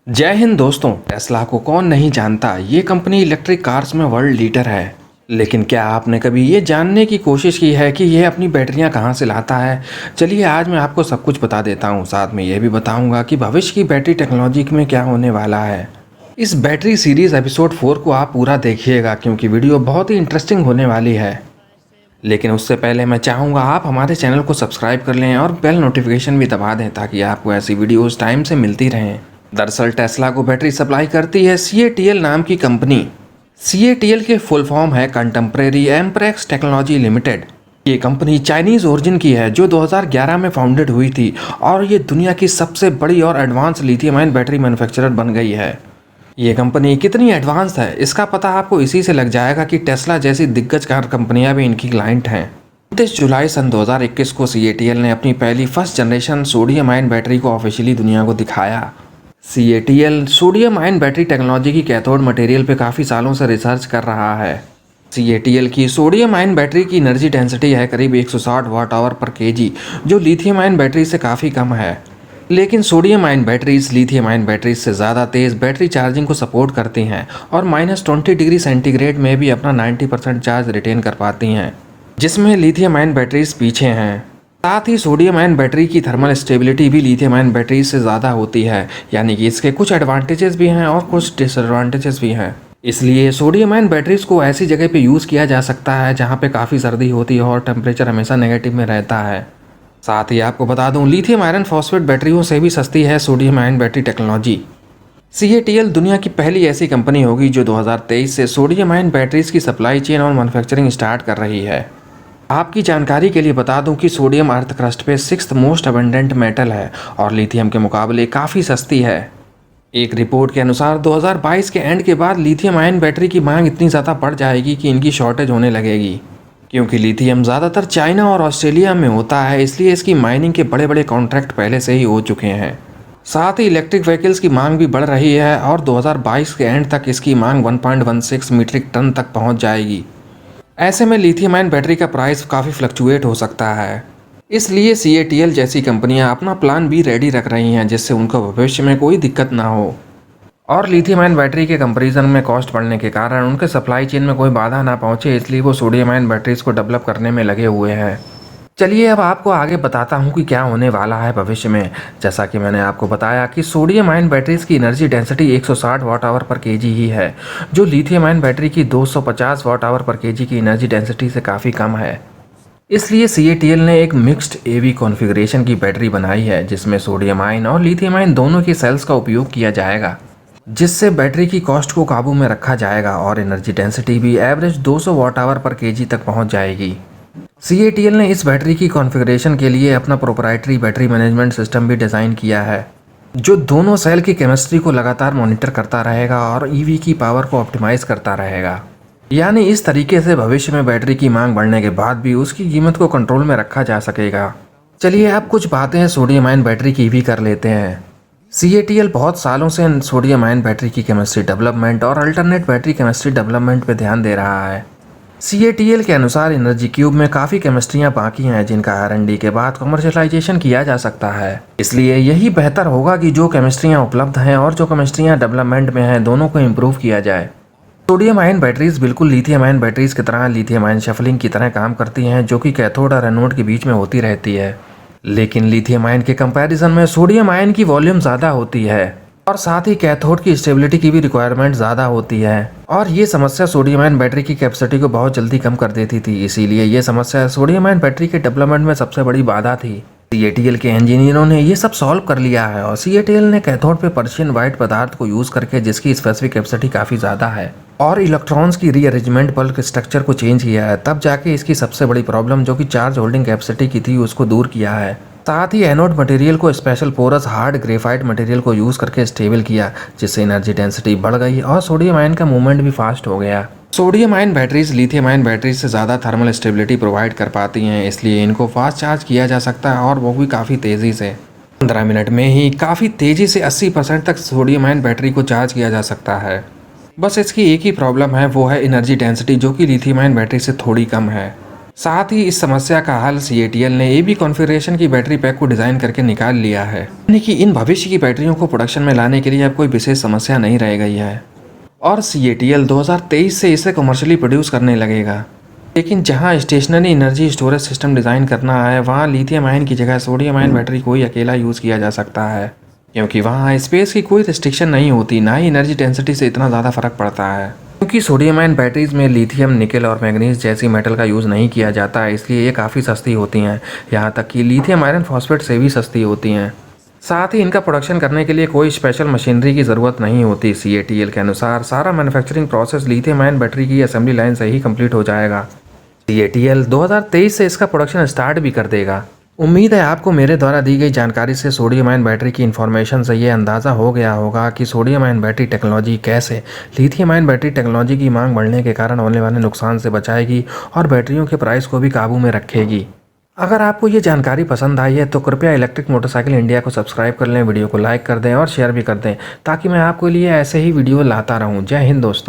जय हिंद दोस्तों। टेस्ला को कौन नहीं जानता। ये कंपनी इलेक्ट्रिक कार्स में वर्ल्ड लीडर है। लेकिन क्या आपने कभी ये जानने की कोशिश की है कि यह अपनी बैटरियां कहां से लाता है? चलिए आज मैं आपको सब कुछ बता देता हूं। साथ में यह भी बताऊंगा कि भविष्य की बैटरी टेक्नोलॉजी में क्या होने वाला है। इस बैटरी सीरीज एपिसोड 4 को आप पूरा देखिएगा क्योंकि वीडियो बहुत ही इंटरेस्टिंग होने वाली है। लेकिन उससे पहले मैं चाहूँगा आप हमारे चैनल को सब्सक्राइब कर लें और बेल नोटिफिकेशन भी दबा दें ताकि आपको ऐसी वीडियोस टाइम से मिलती रहें। दरअसल टेस्ला को बैटरी सप्लाई करती है CATL नाम की कंपनी। CATL के फुल फॉर्म है कंटेम्प्रेरी एम्प्रेक्स टेक्नोलॉजी लिमिटेड। ये कंपनी चाइनीज़ ओरिजिन की है जो 2011 में फाउंडेड हुई थी और ये दुनिया की सबसे बड़ी और advance lithium ion battery manufacturer बन गई है। ये कंपनी कितनी एडवांस है इसका पता आपको इसी से लग जाएगा कि टेस्ला जैसी दिग्गज कार कंपनियां भी इनकी क्लाइंट हैं। 29 जुलाई सन 2021 को CATL ने अपनी पहली first generation sodium ion battery को ऑफिशियली दुनिया को दिखाया। CATL sodium ion battery technology की कैथोड मटेरियल पे काफ़ी सालों से रिसर्च कर रहा है। CATL की सोडियम आयन बैटरी की एनर्जी डेंसिटी है करीब 160 वाट आवर पर kg, जो लिथियम आयन बैटरी से काफ़ी कम है। लेकिन sodium ion batteries lithium ion batteries से ज़्यादा तेज़ बैटरी चार्जिंग को सपोर्ट करती हैं और -20 डिग्री सेंटीग्रेड में भी अपना 90% चार्ज रिटेन कर पाती हैं, जिसमें लिथियम आयन बैटरीज पीछे हैं। साथ ही सोडियम आयन बैटरी की थर्मल स्टेबिलिटी भी लिथियम आयन बैटरीज से ज़्यादा होती है, यानी कि इसके कुछ एडवांटेजेस भी हैं और कुछ डिसएडवांटेजेस भी हैं। इसलिए सोडियम आयन बैटरीज को ऐसी जगह पे यूज़ किया जा सकता है जहाँ पे काफ़ी सर्दी होती है और टेम्परेचर हमेशा नेगेटिव में रहता है। साथ ही आपको बता दूं लिथियम आयरन फॉस्फेट बैटरियों से भी सस्ती है sodium ion battery technology. CATL दुनिया की पहली ऐसी कंपनी होगी जो 2023 से सोडियम आयन बैटरीज की सप्लाई चेन और मैन्युफैक्चरिंग स्टार्ट कर रही है। आपकी जानकारी के लिए बता दूं कि सोडियम अर्थ क्रस्ट पे 6th मोस्ट अबंडेंट मेटल है और लिथियम के मुकाबले काफ़ी सस्ती है। एक रिपोर्ट के अनुसार 2022 के एंड के बाद लिथियम आयन बैटरी की मांग इतनी ज़्यादा बढ़ जाएगी कि इनकी शॉर्टेज होने लगेगी, क्योंकि लिथियम ज़्यादातर चाइना और ऑस्ट्रेलिया में होता है, इसलिए इसकी माइनिंग के बड़े बड़े कॉन्ट्रैक्ट पहले से ही हो चुके हैं। साथ ही इलेक्ट्रिक व्हीकल्स की मांग भी बढ़ रही है और 2022 के एंड तक इसकी मांग 1.16 मीट्रिक टन तक पहुंच जाएगी। ऐसे में लिथियम आयन बैटरी का प्राइस काफ़ी फ्लक्चुएट हो सकता है, इसलिए CATL जैसी कंपनियां अपना प्लान भी रेडी रख रही हैं जिससे उनको भविष्य में कोई दिक्कत ना हो। और लिथियम आयन बैटरी के कंपैरिजन में कॉस्ट बढ़ने के कारण उनके सप्लाई चेन में कोई बाधा ना पहुंचे, इसलिए वो सोडियम आयन बैटरीज को डेवलप करने में लगे हुए हैं। चलिए अब आपको आगे बताता हूं कि क्या होने वाला है भविष्य में। जैसा कि मैंने आपको बताया कि सोडियम आयन बैटरीज की एनर्जी डेंसिटी 160 वाट आवर पर kg ही है, जो लिथियम आयन बैटरी की 250 वाट आवर पर kg की एनर्जी डेंसिटी से काफ़ी कम है। इसलिए CATL ने एक मिक्स्ड AV कॉन्फ़िगरेशन की बैटरी बनाई है जिसमें सोडियम आयन और लिथियम आयन दोनों के सेल्स का उपयोग किया जाएगा, जिससे बैटरी की कॉस्ट को काबू में रखा जाएगा और एनर्जी डेंसिटी भी एवरेज 200 वाट आवर पर kg तक पहुंच जाएगी। CATL ने इस बैटरी की कॉन्फ़िगरेशन के लिए अपना प्रोप्राइटरी बैटरी मैनेजमेंट सिस्टम भी डिज़ाइन किया है, जो दोनों सेल की केमिस्ट्री को लगातार मॉनिटर करता रहेगा और EV की पावर को ऑप्टिमाइज़ करता रहेगा। यानी इस तरीके से भविष्य में बैटरी की मांग बढ़ने के बाद भी उसकी कीमत को कंट्रोल में रखा जा सकेगा। चलिए अब कुछ बातें सोडियम आयन बैटरी की भी कर लेते हैं। CATL बहुत सालों से सोडियम आयन बैटरी की केमिस्ट्री डेवलपमेंट और अल्टरनेट बैटरी केमिस्ट्री डेवलपमेंट पे ध्यान दे रहा है। CATL के अनुसार एनर्जी क्यूब में काफ़ी केमिस्ट्रियाँ बाकी हैं जिनका R&D के बाद कमर्शियलाइजेशन किया जा सकता है। इसलिए यही बेहतर होगा कि जो केमिस्ट्रियाँ उपलब्ध हैं और जो केमिस्ट्रियाँ डेवलपमेंट में हैं दोनों को इम्प्रूव किया जाए। सोडियम आयन बैटरीज बिल्कुल लिथियम आयन बैटरीज की तरह लिथियम आयन शफलिंग की तरह काम करती हैं, जो कि कैथोड और एनोड के बीच में होती रहती है। लेकिन लिथियम आयन के कंपैरिजन में सोडियम आयन की वॉल्यूम ज़्यादा होती है और साथ ही कैथोड की स्टेबिलिटी की भी रिक्वायरमेंट ज़्यादा होती है, और ये समस्या सोडियम आयन बैटरी की कैपेसिटी को बहुत जल्दी कम कर देती थी। इसीलिए ये समस्या सोडियम आयन बैटरी के डेवलपमेंट में सबसे बड़ी बाधा थी। CATL के इंजीनियरों ने ये सब सॉल्व कर लिया है और CATL ने कैथोड पे पर्शियन वाइट पदार्थ को यूज़ करके, जिसकी स्पेसिफिक कैपेसिटी काफ़ी ज़्यादा है, और इलेक्ट्रॉन्स की रीअरेंजमेंट बल्क स्ट्रक्चर को चेंज किया है, तब जाके इसकी सबसे बड़ी प्रॉब्लम जो कि चार्ज होल्डिंग कैपेसिटी की थी उसको दूर किया है। साथ ही एनोड मटेरियल को special porous hard graphite material को यूज़ करके स्टेबल किया, जिससे एनर्जी डेंसिटी बढ़ गई और सोडियम आयन का मूवमेंट भी फास्ट हो गया। Sodium ion batteries lithium ion batteries से ज़्यादा थर्मल स्टेबिलिटी प्रोवाइड कर पाती हैं, इसलिए इनको फास्ट चार्ज किया जा सकता है और वो भी काफ़ी तेज़ी से। 15 मिनट में ही काफ़ी तेज़ी से 80% तक सोडियम आयन बैटरी को चार्ज किया जा सकता है। बस इसकी एक ही प्रॉब्लम है, वो है एनर्जी डेंसिटी, जो कि लिथियम आयन बैटरी से थोड़ी कम है। साथ ही इस समस्या का हल CATL ने AB कॉन्फ़िगरेशन की बैटरी पैक को डिज़ाइन करके निकाल लिया है, यानी कि इन भविष्य की बैटरियों को प्रोडक्शन में लाने के लिए अब कोई विशेष समस्या नहीं रह गई है और CATL 2023 से इसे कमर्शियली प्रोड्यूस करने लगेगा। लेकिन जहां stationary energy storage system design करना है, वहां लिथियम आयन की जगह सोडियम आयन बैटरी को ही अकेला यूज़ किया जा सकता है, क्योंकि वहाँ स्पेस की कोई रिस्ट्रिक्शन नहीं होती, ना ही एनर्जी डेंसिटी से इतना ज़्यादा फर्क पड़ता है। क्योंकि सोडियम आयन बैटरीज में लिथियम, निकल और मैग्नीज जैसी मेटल का यूज़ नहीं किया जाता है, इसलिए ये काफ़ी सस्ती होती हैं, यहाँ तक कि लिथियम आयरन फॉस्फेट से भी सस्ती होती हैं। साथ ही इनका प्रोडक्शन करने के लिए कोई स्पेशल मशीनरी की ज़रूरत नहीं होती। CATL के अनुसार सारा manufacturing process lithium ion battery की असेंबली लाइन से ही कंप्लीट हो जाएगा। CATL 2023 से इसका प्रोडक्शन स्टार्ट भी कर देगा। उम्मीद है आपको मेरे द्वारा दी गई जानकारी से सोडियम आयन बैटरी की इन्फॉर्मेशन से ये अंदाज़ा हो गया होगा कि सोडियम आयन बैटरी टेक्नोलॉजी कैसे लिथियम आयन बैटरी टेक्नोलॉजी की मांग बढ़ने के कारण होने वाले नुकसान से बचाएगी और बैटरियों के प्राइस को भी काबू में रखेगी। अगर आपको ये जानकारी पसंद आई है तो कृपया इलेक्ट्रिक मोटरसाइकिल इंडिया को सब्सक्राइब कर लें, वीडियो को लाइक कर दें और शेयर भी कर दें, ताकि मैं आपके लिए ऐसे ही वीडियो लाता रहूँ। जय हिंद दोस्तों।